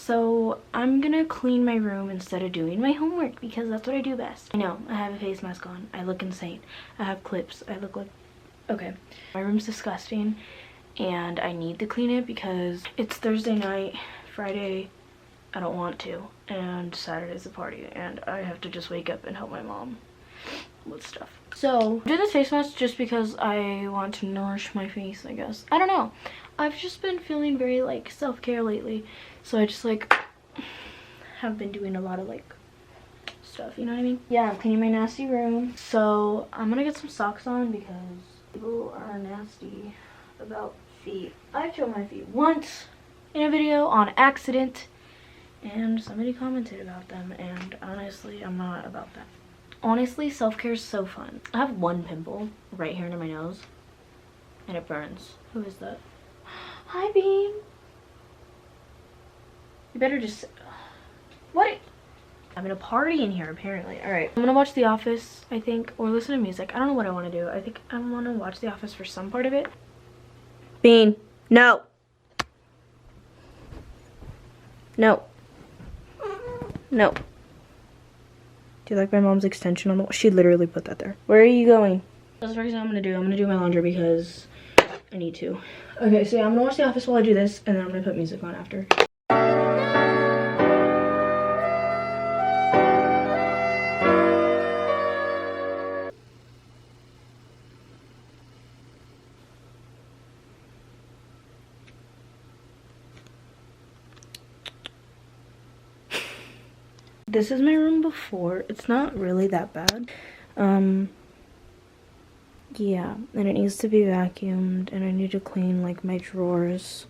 So I'm gonna clean my room instead of doing my homework because that's what I do best. I know, I have a face mask on. I look insane. I have clips. I look like... Okay. My room's disgusting and I need to clean it because it's Thursday night, Friday I don't want to, and Saturday's a party and I have to just wake up and help my mom with stuff. So I do this face mask just because I want to nourish my face, I guess. I don't know. I've just been feeling very like self-care lately. So I just like have been doing a lot of like stuff, you know what I mean? Yeah, I'm cleaning my nasty room. So I'm gonna get some socks on because people are nasty about feet. I've shown my feet once in a video on accident and somebody commented about them, and honestly I'm not about that. Honestly, self-care is so fun. I have one pimple right here under my nose and it burns. Who is that? Hi, Bean. You better just... What? I'm in a party in here, apparently. Alright, I'm gonna watch The Office, I think, or listen to music. I don't know what I want to do. I think I want to watch The Office for some part of it. Bean, no. No. No. Do you like my mom's extension on the wall? She literally put that there. Where are you going? That's the first thing I'm gonna do. I'm gonna do my laundry because I need to. Okay, so yeah, I'm gonna watch The Office while I do this, and then I'm gonna put music on after. This is my room before. It's not really that bad. Yeah, and it needs to be vacuumed, and I need to clean like my drawers.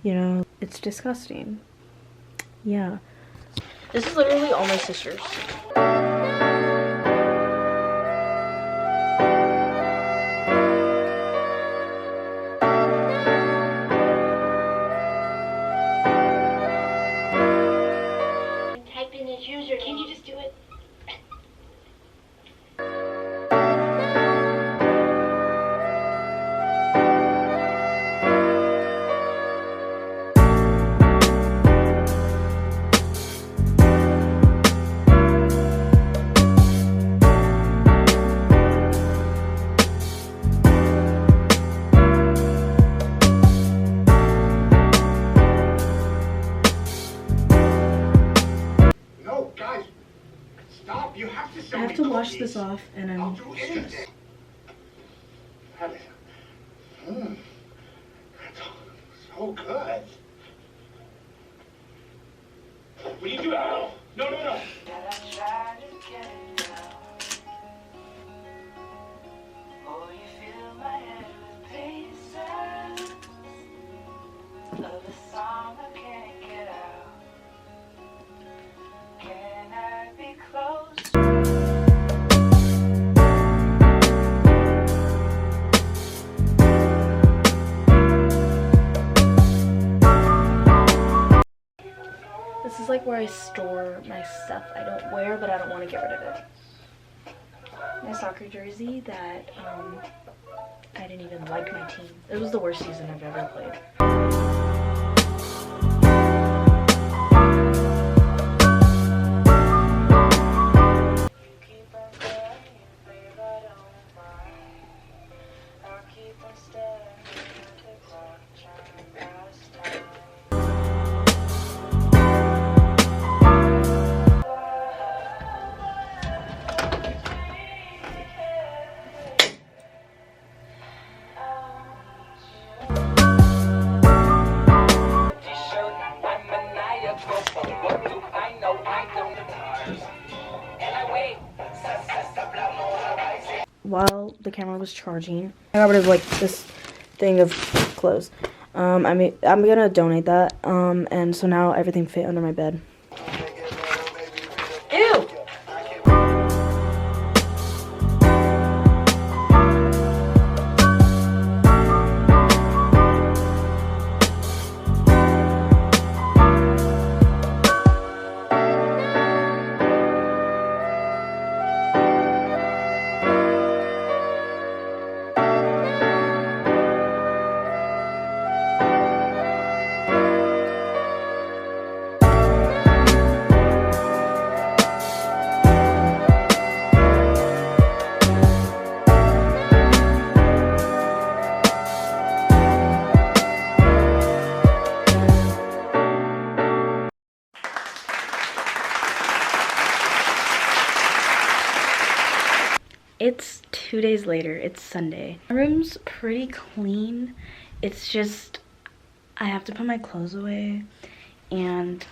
You know, it's disgusting. Yeah. This is literally all my sisters. Type in his user. Can you just do it? I have to wash this off, and I'm stressed. So good. Will you do it? No, no, no. This is like where I store my stuff I don't wear, but I don't want to get rid of it. My soccer jersey that I didn't even like my team. It was the worst season I've ever played. While the camera was charging, I got rid of like this thing of clothes. I'm gonna donate that. And so now everything fit under my bed. Ew! 2 days later. It's Sunday. My room's pretty clean. It's just I have to put my clothes away, and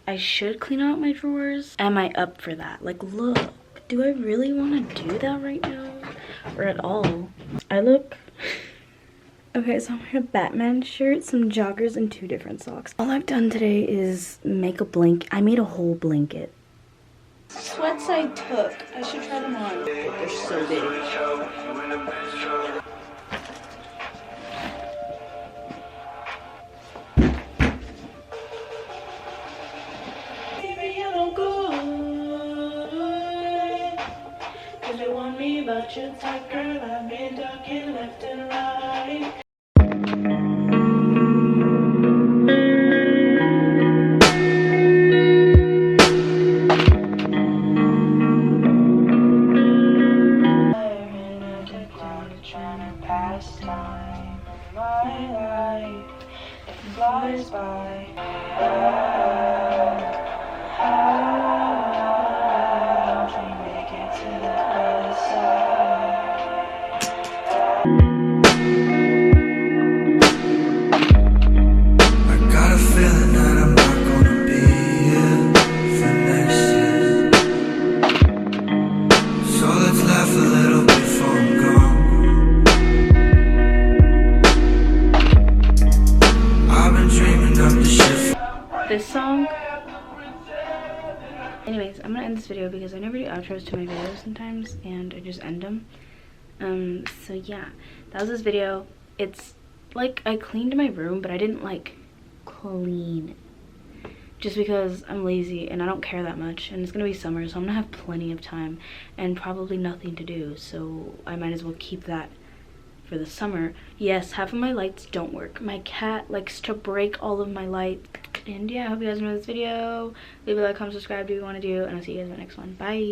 I should clean out my drawers. Am I up for that? Like, look, do I really want to do that right now or at all? I look okay. So I'm wearing a Batman shirt, some joggers, and 2 different socks. All I've done today is make a blanket. I made a whole blanket. Sweats I took. I should try them on. They're so big. Baby, you look good. 'Cause you want me, but you're tight, girl. I've been ducking left and right. Flies by. How don't we make it to the other side? I got a feeling that I'm not gonna be here for next year. So let's laugh a little before I'm gone. This song. Anyways, I'm gonna end this video because I never do outros to my videos sometimes, and I just end them. So yeah, that was this video. It's like I cleaned my room, but I didn't like clean just because I'm lazy and I don't care that much, and it's gonna be summer, so I'm gonna have plenty of time and probably nothing to do, so I might as well keep that for the summer. Yes, half of my lights don't work. My cat likes to break all of my lights. And yeah, I hope you guys enjoyed this video. Leave a like, comment, subscribe, do what you want to do, and I'll see you guys in the next one. Bye.